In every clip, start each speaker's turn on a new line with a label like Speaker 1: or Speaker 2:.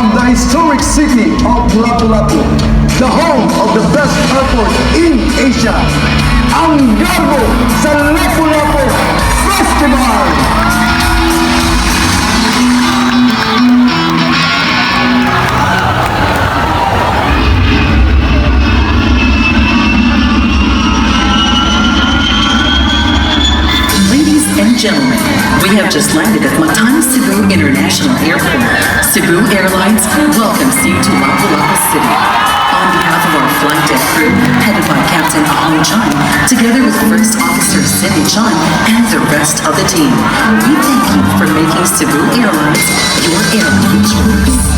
Speaker 1: from the historic city of Lapu-Lapu, the home of the best airport in Asia, ang Garbo sa Lapu-Lapu Festival!
Speaker 2: Gentlemen, we have just landed at Matane Cebu International Airport. Cebu Airlines welcomes you to Lapu-Lapu City. On behalf of our flight deck crew, headed by Captain Ahong Chan, together with First Officer Cindy Chan and the rest of the team, we thank you for making Cebu Airlines your airline choice.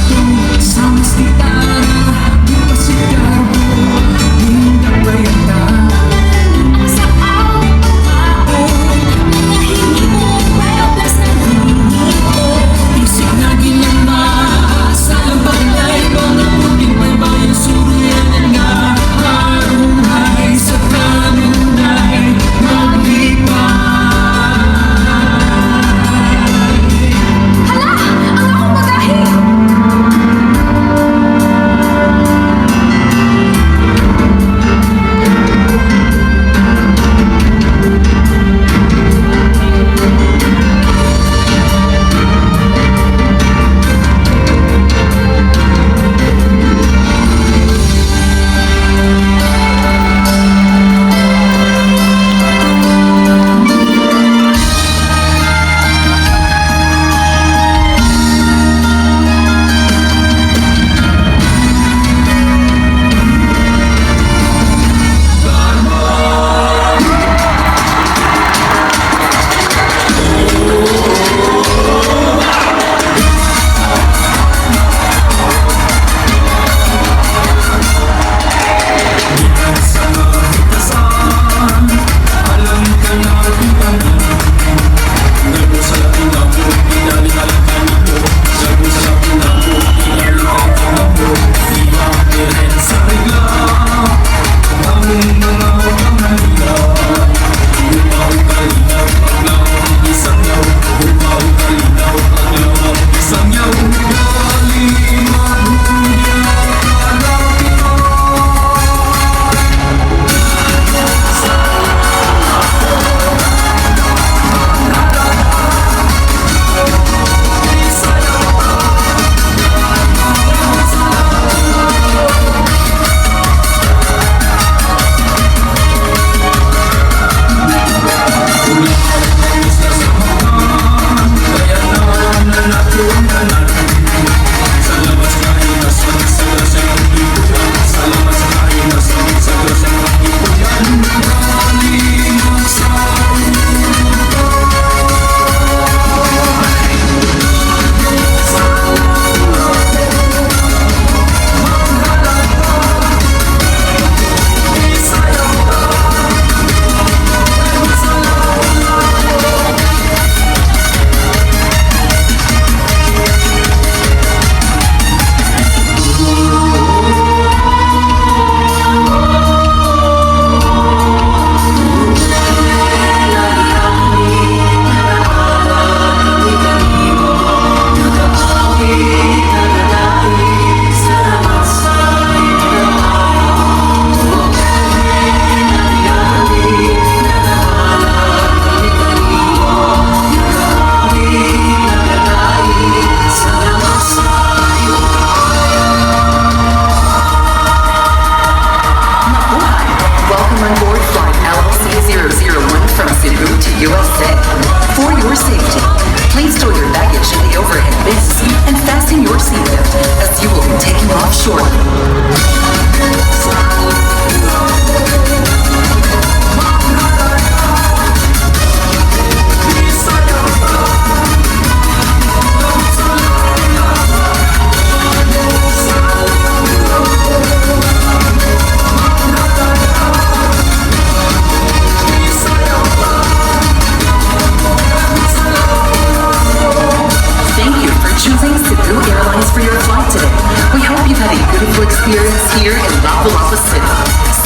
Speaker 3: experience here in Lapu-Lapu City.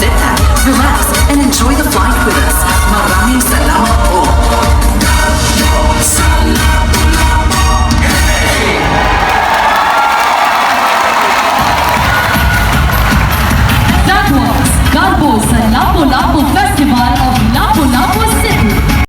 Speaker 3: Sit back, relax, and enjoy the flight with us. Maraming salamat po.
Speaker 4: sa Lapu-Lapu Festival.